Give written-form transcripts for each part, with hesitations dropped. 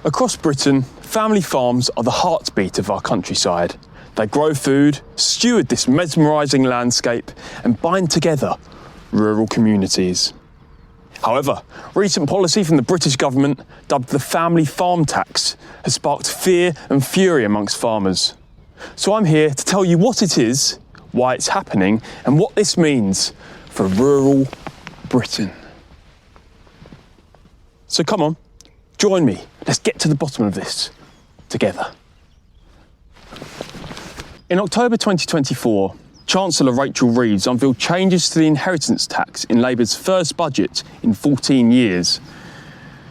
Across Britain, family farms are the heartbeat of our countryside. They grow food, steward this mesmerising landscape and bind together rural communities. However, recent policy from the British government, dubbed the family farm tax, has sparked fear and fury amongst farmers. So I'm here to tell you what it is, why it's happening, and what this means for rural Britain. So come on, join me. Let's get to the bottom of this together. In October 2024, Chancellor Rachel Reeves unveiled changes to the inheritance tax in Labour's first budget in 14 years.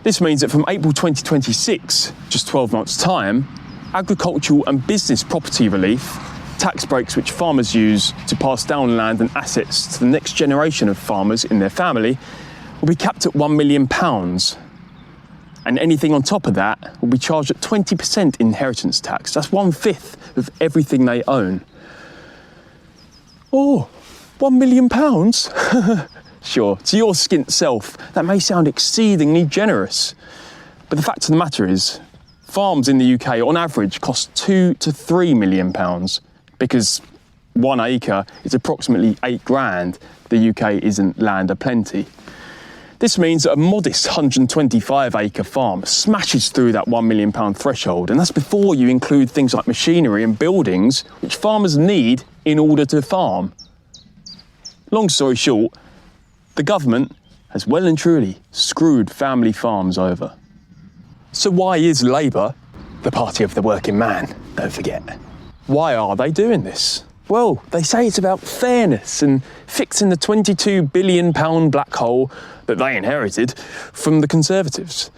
This means that from April 2026, just 12 months' time, agricultural and business property relief, tax breaks which farmers use to pass down land and assets to the next generation of farmers in their family, will be capped at £1 million. And anything on top of that will be charged at 20% inheritance tax. That's 1/5 of everything they own. Oh, £1 million? Sure, to your skint self, that may sound exceedingly generous. But the fact of the matter is, farms in the UK on average cost £2 to £3 million because 1 acre is approximately £8,000. The UK isn't land aplenty. This means that a modest 125-acre farm smashes through that £1 million threshold, and that's before you include things like machinery and buildings which farmers need in order to farm. Long story short, the government has well and truly screwed family farms over. So why is Labour the party of the working man? Don't forget. Why are they doing this? Well, they say it's about fairness and fixing the £22 billion black hole that they inherited from the Conservatives.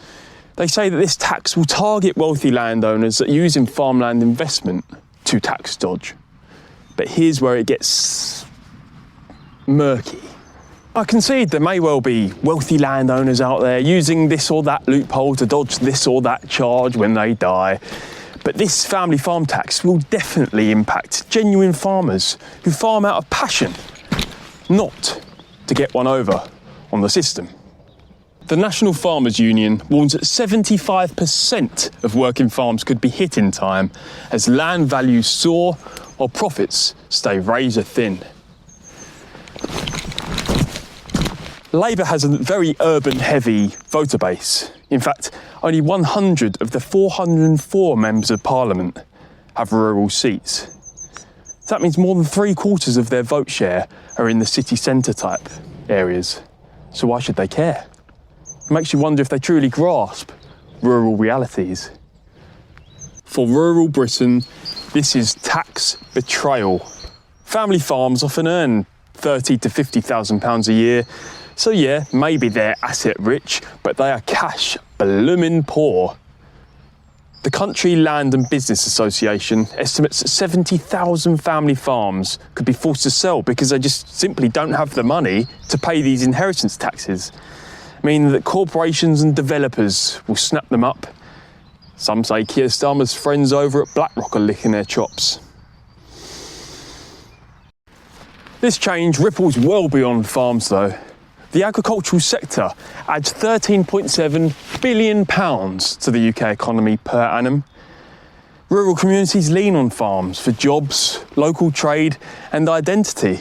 They say that this tax will target wealthy landowners that use in farmland investment to tax dodge. But here's where it gets murky. I concede there may well be wealthy landowners out there using this or that loophole to dodge this or that charge when they die. But this family farm tax will definitely impact genuine farmers who farm out of passion, not to get one over on the system. The National Farmers Union warns that 75% of working farms could be hit in time as land values soar while profits stay razor thin. Labour has a very urban-heavy voter base. In fact, only 100 of the 404 members of Parliament have rural seats. That means more than 3/4 of their vote share are in the city centre type areas. So why should they care? It makes you wonder if they truly grasp rural realities. For rural Britain, this is tax betrayal. Family farms often earn £30,000 to £50,000 a year. So yeah, maybe they're asset rich, but they are cash bloomin' poor. The Country Land and Business Association estimates that 70,000 family farms could be forced to sell because they just simply don't have the money to pay these inheritance taxes, meaning that corporations and developers will snap them up. Some say Keir Starmer's friends over at BlackRock are licking their chops. This change ripples well beyond farms though. The agricultural sector adds £13.7 billion to the UK economy per annum. Rural communities lean on farms for jobs, local trade and identity.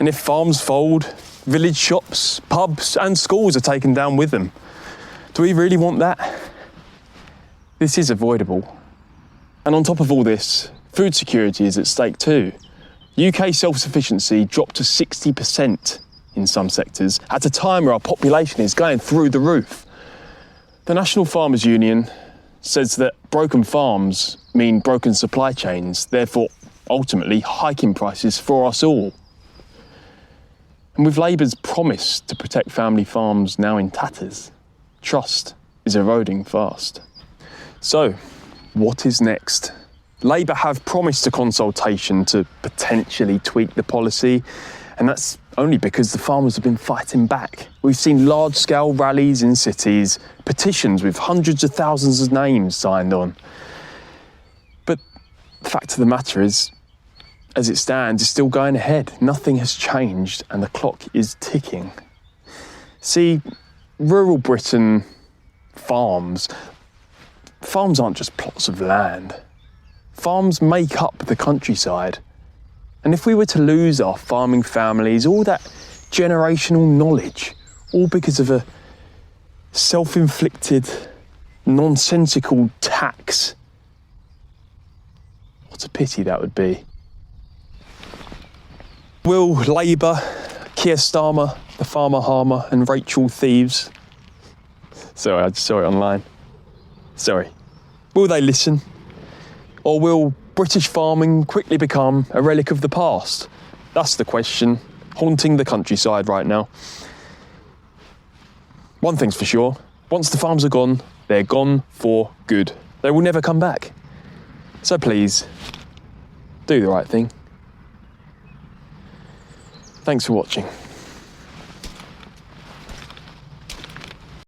And if farms fold, village shops, pubs and schools are taken down with them. Do we really want that? This is avoidable. And on top of all this, food security is at stake too. UK self-sufficiency dropped to 60% in some sectors at a time where our population is going through the roof. The National Farmers Union says that broken farms mean broken supply chains, therefore ultimately hiking prices for us all. And with Labour's promise to protect family farms now in tatters, trust is eroding fast. So, what is next? Labour have promised a consultation to potentially tweak the policy, and that's only because the farmers have been fighting back. We've seen large-scale rallies in cities, petitions with hundreds of thousands of names signed on. But the fact of the matter is, as it stands, it's still going ahead. Nothing has changed and the clock is ticking. See, rural Britain farms, farms aren't just plots of land. Farms make up the countryside. And if we were to lose our farming families, all that generational knowledge, all because of a self-inflicted, nonsensical tax, what a pity that would be. Will Labour, Keir Starmer, the Farmer Harmer and Rachel Thieves, sorry, I just saw it online, will they listen? Or will British farming quickly become a relic of the past? That's the question haunting the countryside right now. One thing's for sure, once the farms are gone, they're gone for good. They will never come back. So please, do the right thing. Thanks for watching.